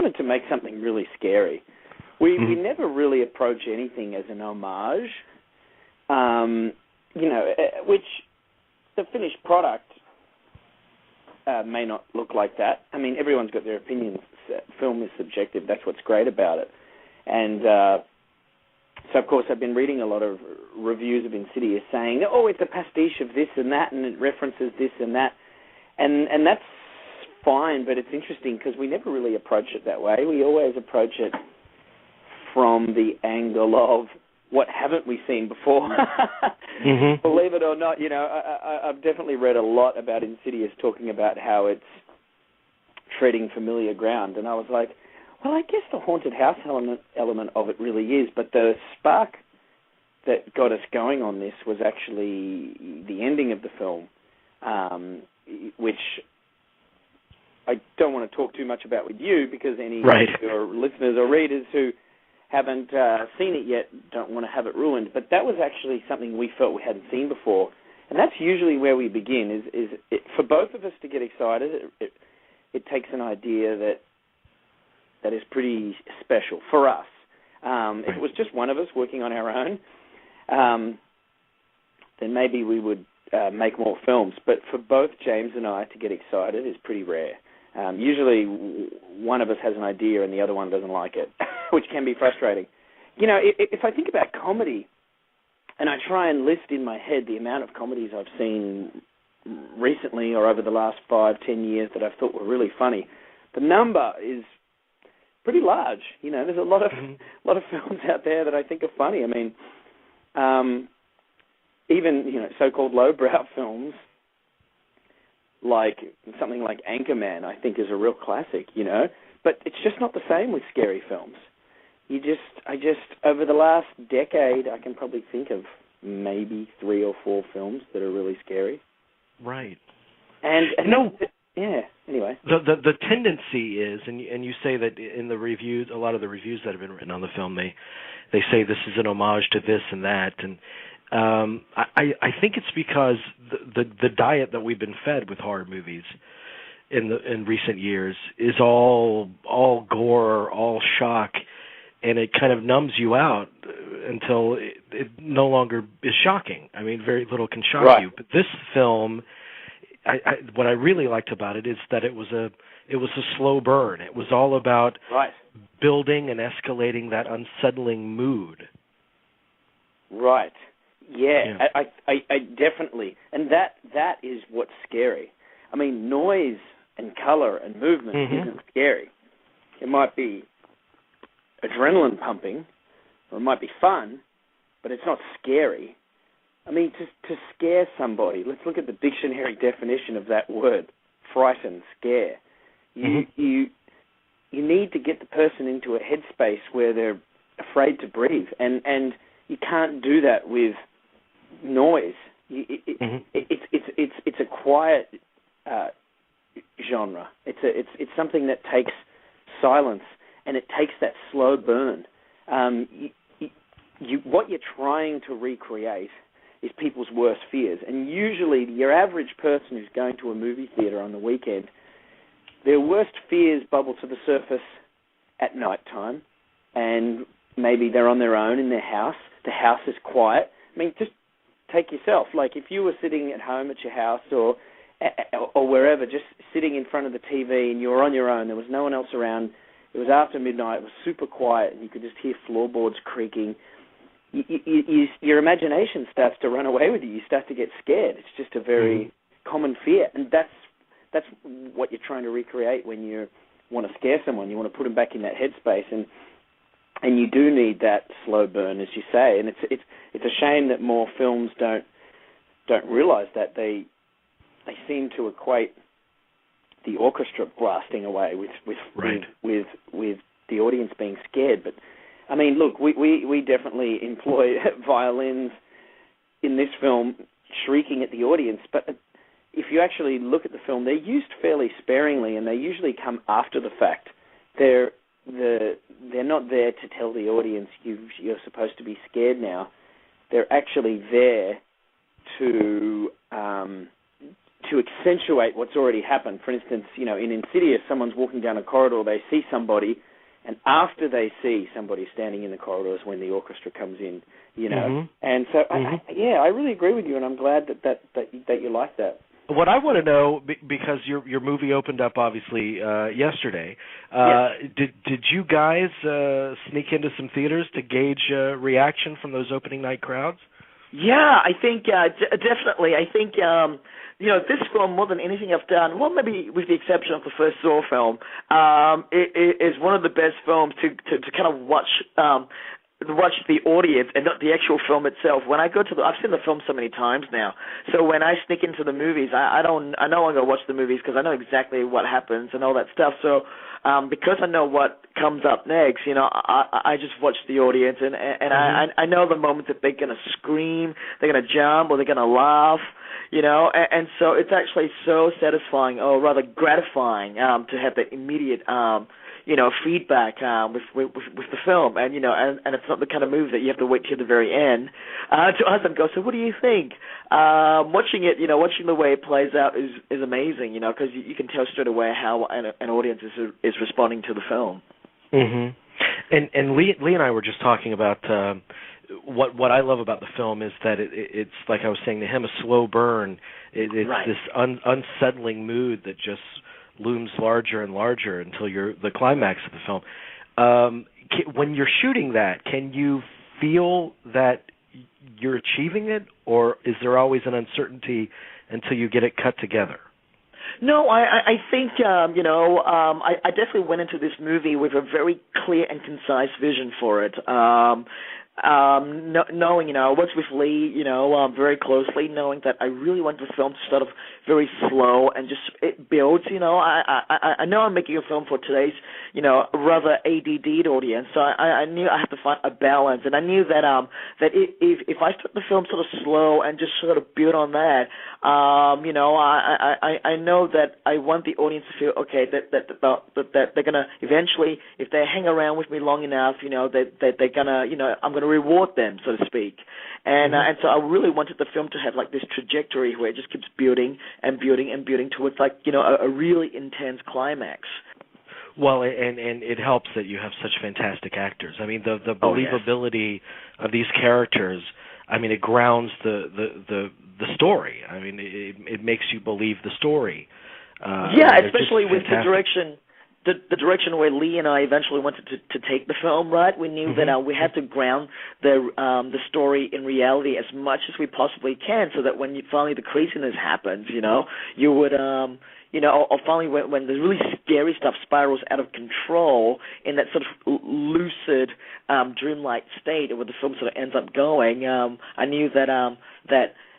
wanted to make something really scary. We never really approach anything as an homage, which the finished product may not look like that. I mean, everyone's got their opinions. Film is subjective. That's what's great about it. And so, of course, I've been reading a lot of reviews of Insidious saying, oh, it's a pastiche of this and that, and it references this and that. And that's fine, but it's interesting because we never really approach it that way. We always approach it from the angle of what haven't we seen before. Believe it or not, I've definitely read a lot about Insidious talking about how it's treading familiar ground. And I was like, well, I guess the haunted house element of it really is, but the spark that got us going on this was actually the ending of the film, which I don't want to talk too much about with you because any of your listeners or readers who haven't seen it yet don't want to have it ruined. But that was actually something we felt we hadn't seen before. And that's usually where we begin, is for both of us to get excited, it takes an idea that is pretty special for us. If it was just one of us working on our own, then maybe we would make more films. But for both James and I to get excited is pretty rare. Usually one of us has an idea and the other one doesn't like it, which can be frustrating. If I think about comedy, and I try and list in my head the amount of comedies I've seen recently or over the last 5-10 years that I've thought were really funny, the number is pretty large. There's a lot of films out there that I think are funny. I mean, even so-called lowbrow films, like something like Anchorman, I think is a real classic. But it's just not the same with scary films. I just over the last decade, I can probably think of maybe 3 or 4 films that are really scary. Right. And anyway. The tendency is, and you say that in the reviews, a lot of the reviews that have been written on the film, they say this is an homage to this and that, and I think it's because the diet that we've been fed with horror movies in recent years is all gore, all shock, and it kind of numbs you out until it no longer is shocking. I mean, very little can shock you. But this film, what I really liked about it is that it was a slow burn. It was all about building and escalating that unsettling mood. Right. Yeah. I definitely, and that is what's scary. I mean, noise and color and movement isn't scary. It might be adrenaline pumping, or it might be fun, but it's not scary. I mean, to scare somebody, let's look at the dictionary definition of that word, frighten, scare. You need to get the person into a headspace where they're afraid to breathe, and you can't do that with noise. It's a quiet genre. It's something that takes silence, and it takes that slow burn. What you're trying to recreate is people's worst fears. And usually your average person who's going to a movie theater on the weekend, their worst fears bubble to the surface at nighttime, and maybe they're on their own in their house. The house is quiet. I mean, just take yourself. Like if you were sitting at home at your house or wherever, just sitting in front of the TV and you were on your own, there was no one else around, it was after midnight, it was super quiet, and you could just hear floorboards creaking, your imagination starts to run away with you. You start to get scared. It's just a very common fear, and that's what you're trying to recreate when you want to scare someone. You want to put them back in that headspace, and you do need that slow burn, as you say. And it's a shame that more films don't realize that. They seem to equate the orchestra blasting away with the audience being scared, but I mean, look, we definitely employ violins in this film, shrieking at the audience. But if you actually look at the film, they're used fairly sparingly, and they usually come after the fact. They're not there to tell the audience you're supposed to be scared now. They're actually there to to accentuate what's already happened. For instance, in Insidious, someone's walking down a corridor, they see somebody, and after they see somebody standing in the corridors when the orchestra comes in, And so, I really agree with you, and I'm glad that you like that. What I want to know, because your movie opened up obviously yesterday, did you guys sneak into some theaters to gauge reaction from those opening night crowds? Yeah, I think definitely. I think this film, more than anything I've done, well, maybe with the exception of the first Saw film, it is one of the best films to kind of watch the audience and not the actual film itself. When I go to I've seen the film so many times now, so when I sneak into the movies, I no longer watch the movies because I know exactly what happens and all that stuff. So because I know what comes up next, I just watch the audience, and I know the moment that they're going to scream, they're going to jump, or they're going to laugh, and so it's actually so satisfying, or rather gratifying, to have that immediate feedback with the film, and and it's not the kind of movie that you have to wait till the very end to ask them, so what do you think? Watching it, watching the way it plays out is amazing, because you can tell straight away how an audience is responding to the film. Mm-hmm. And Lee and I were just talking about what I love about the film is that it's like I was saying to him, a slow burn. It's right. This unsettling mood that just looms larger and larger until the climax of the film. When you're shooting that, can you feel that you're achieving it, or is there always an uncertainty until you get it cut together? No, I think, I definitely went into this movie with a very clear and concise vision for it. Knowing, I worked with Lee, very closely, knowing that I really want the film to start off very slow and just it builds. I know I'm making a film for today's, rather ADD audience, so I knew I had to find a balance, and I knew that if I start the film sort of slow and just sort of build on that, I know that I want the audience to feel okay that they're gonna eventually, if they hang around with me long enough, that they're gonna, I'm gonna reward them, so to speak. And and so I really wanted the film to have like this trajectory where it just keeps building and building and building towards like, a really intense climax. Well, and it helps that you have such fantastic actors. I mean, the believability of these characters, I mean, it grounds the story. I mean, it makes you believe the story. Especially with the direction. The direction where Lee and I eventually wanted to take the film, right? We knew that we had to ground the story in reality as much as we possibly can, so that when finally the craziness happens, you would, or finally when the really scary stuff spirals out of control in that sort of lucid, dreamlike state where the film sort of ends up going, I knew that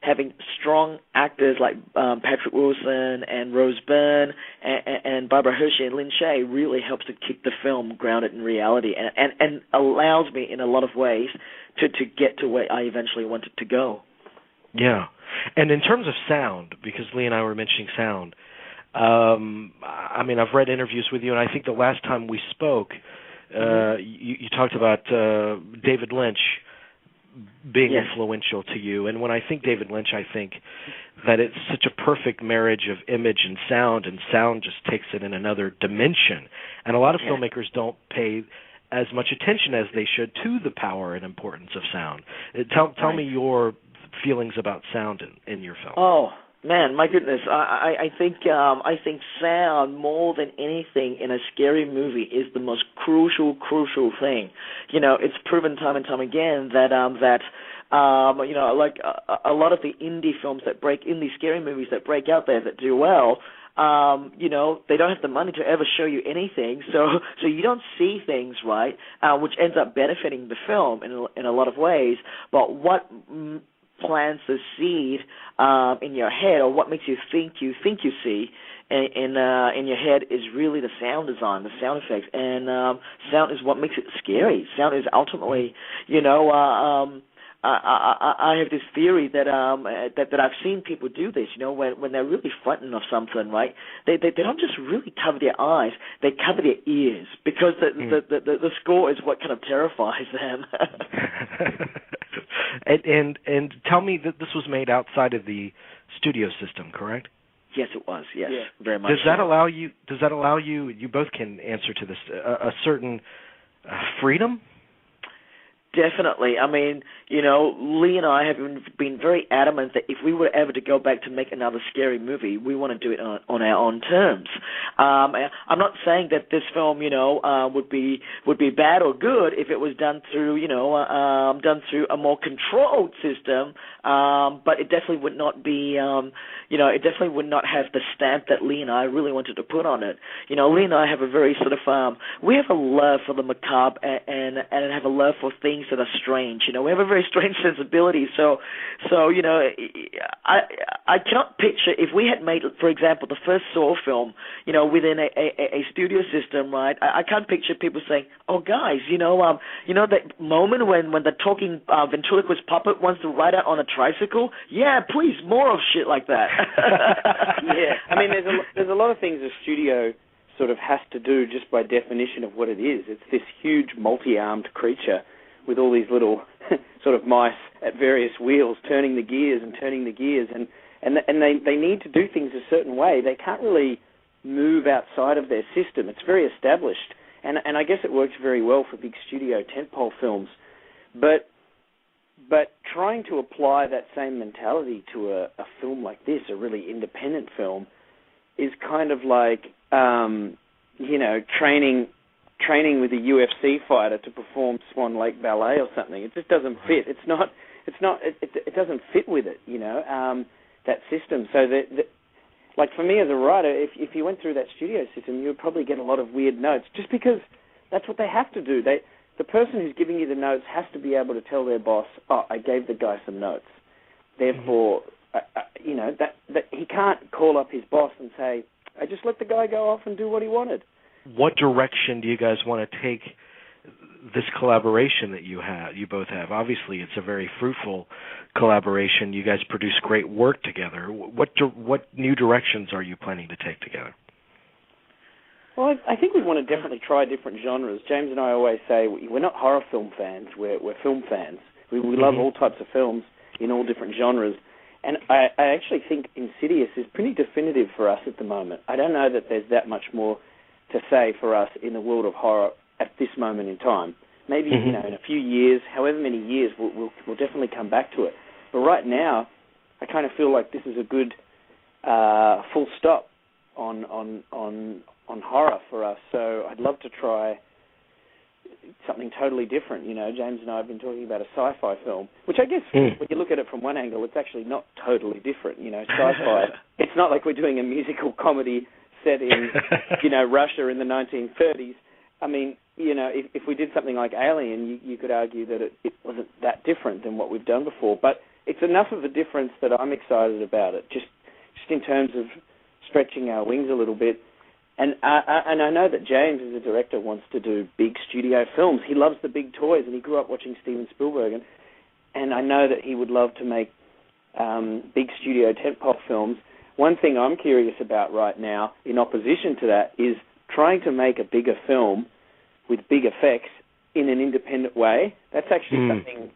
having strong actors like Patrick Wilson and Rose Byrne and Barbara Hershey and Lin Shaye really helps to keep the film grounded in reality and allows me in a lot of ways to get to where I eventually wanted to go. Yeah. And in terms of sound, because Lee and I were mentioning sound, I mean, I've read interviews with you, and I think the last time we spoke, you talked about David Lynch being influential to you. And when I think David Lynch, I think that it's such a perfect marriage of image and sound just takes it in another dimension. And a lot of filmmakers don't pay as much attention as they should to the power and importance of sound. Tell me your feelings about sound in your film. Oh, man, my goodness. I think sound, more than anything in a scary movie, is the most crucial thing. It's proven time and time again that like a lot of the indie films that indie scary movies that break out there that do well, they don't have the money to ever show you anything, so you don't see things, right, which ends up benefiting the film in a lot of ways. But what plants the seed in your head, or what makes you think you see in your head, is really the sound design, the sound effects, and sound is what makes it scary. Sound is ultimately, I have this theory that I've seen people do this. When they're really frightened of something, right? They don't just really cover their eyes; they cover their ears, because the score is what kind of terrifies them. And tell me that this was made outside of the studio system, correct? Yes, it was. Yes, Yeah. very much. Does that allow you? Does that allow you? You both can answer to this. A certain freedom. Definitely. I mean, Lee and I have been very adamant that if we were ever to go back to make another scary movie, we want to do it on our own terms. I'm not saying that this film, would be bad or good if it was done through, done through a more controlled system. But it definitely would not be, it definitely would not have the stamp that Lee and I really wanted to put on it. Lee and I have a very sort of, we have a love for the macabre and have a love for things that are strange. We have a very strange sensibility. So I cannot picture if we had made, for example, the first Saw film, within a studio system, right? I can't picture people saying, "Oh, guys, that moment when the talking ventriloquist puppet wants to ride out on a tricycle? Yeah, please, more of shit like that." Yeah, I mean, there's a lot of things a studio sort of has to do just by definition of what it is. It's this huge multi-armed creature with all these little sort of mice at various wheels turning the gears, and they need to do things a certain way. They can't really move outside of their system. It's very established, and I guess it works very well for big studio tentpole films. But trying to apply that same mentality to a film like this, a really independent film, is kind of like training with a UFC fighter to perform Swan Lake Ballet or something. It just doesn't fit. It doesn't fit with it, that system. So like for me as a writer, if you went through that studio system, you would probably get a lot of weird notes, just because that's what they have to do. The person who's giving you the notes has to be able to tell their boss, "Oh, I gave the guy some notes." Therefore, that he can't call up his boss and say, "I just let the guy go off and do what he wanted." What direction do you guys want to take this collaboration that you both have? Obviously, it's a very fruitful collaboration. You guys produce great work together. What new directions are you planning to take together? Well, I think we want to definitely try different genres. James and I always say we're not horror film fans. We're film fans. We love all types of films in all different genres. And I actually think Insidious is pretty definitive for us at the moment. I don't know that there's that much more to say for us in the world of horror at this moment in time. Maybe in a few years, however many years, we'll definitely come back to it. But right now, I kind of feel like this is a good full stop on horror for us. So I'd love to try something totally different. James and I have been talking about a sci-fi film, which I guess when you look at it from one angle, it's actually not totally different. Sci-fi. It's not like we're doing a musical comedy set in, Russia in the 1930s. I mean, if we did something like Alien, you could argue that it wasn't that different than what we've done before. But it's enough of a difference that I'm excited about it, just in terms of stretching our wings a little bit. And I know that James, as a director, wants to do big studio films. He loves the big toys, and he grew up watching Steven Spielberg. And I know that he would love to make big studio tentpole films. One thing I'm curious about right now, in opposition to that, is trying to make a bigger film with big effects in an independent way. That's actually something.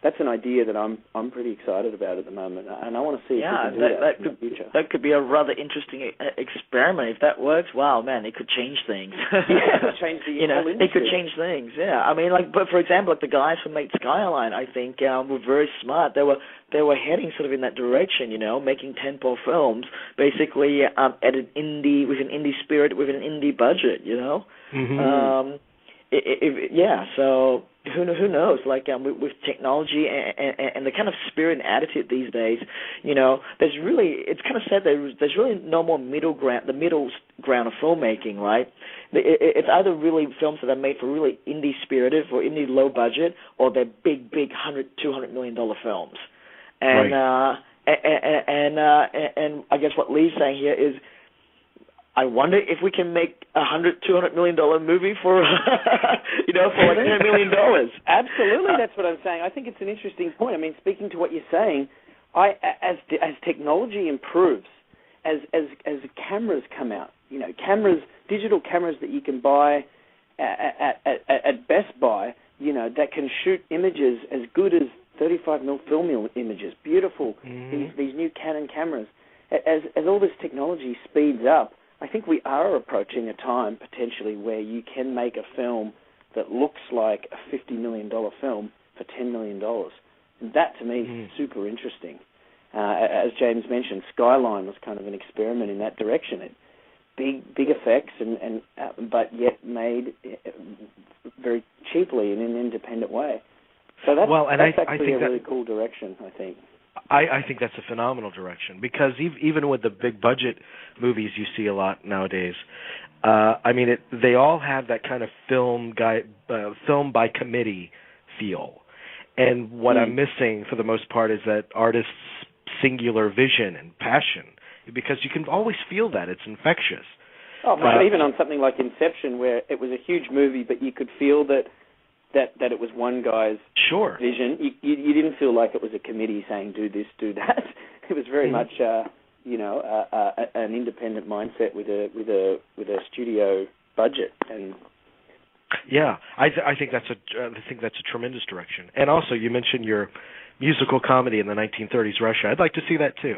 That's an idea that I'm pretty excited about at the moment, and I want to see if we can do that in the future. That could be a rather interesting experiment. If that works, wow, man, it could change things. Yeah, change the whole industry. It could change things. Yeah, I mean, but for example, the guys who made Skyline, I think, were very smart. They were heading sort of in that direction, making tentpole films, basically at an indie with an indie spirit, with an indie budget, So who knows? Like with technology and the kind of spirit and attitude these days, there's really, it's kind of sad that there's really no more middle ground. The middle ground of filmmaking, right? It's either really films that are made for really indie spirited or indie low budget, or they're big $100-200 million films. And and I guess what Lee's saying here is, I wonder if we can make $100-200 million movie for, for like $10 million. Absolutely, that's what I'm saying. I think it's an interesting point. I mean, speaking to what you're saying, as technology improves, as cameras come out, digital cameras that you can buy at Best Buy, that can shoot images as good as 35mm film images, beautiful. These new Canon cameras. as all this technology speeds up, I think we are approaching a time potentially where you can make a film that looks like a $50 million film for $10 million. And that, to me, is super interesting. As James mentioned, Skyline was kind of an experiment in that direction. Big effects, but yet made very cheaply in an independent way. So that's actually a really cool direction, I think. I think that's a phenomenal direction, because even with the big budget movies you see a lot nowadays, they all have that kind of film by committee feel. And what I'm missing for the most part is that artist's singular vision and passion, because you can always feel that. It's infectious. Oh, even on something like Inception, where it was a huge movie, but you could feel that it was one guy's vision. You didn't feel like it was a committee saying, do this, do that. It was very much, an independent mindset with a studio budget. And yeah, I think that's a tremendous direction. And also, you mentioned your musical comedy in the 1930s Russia. I'd like to see that too.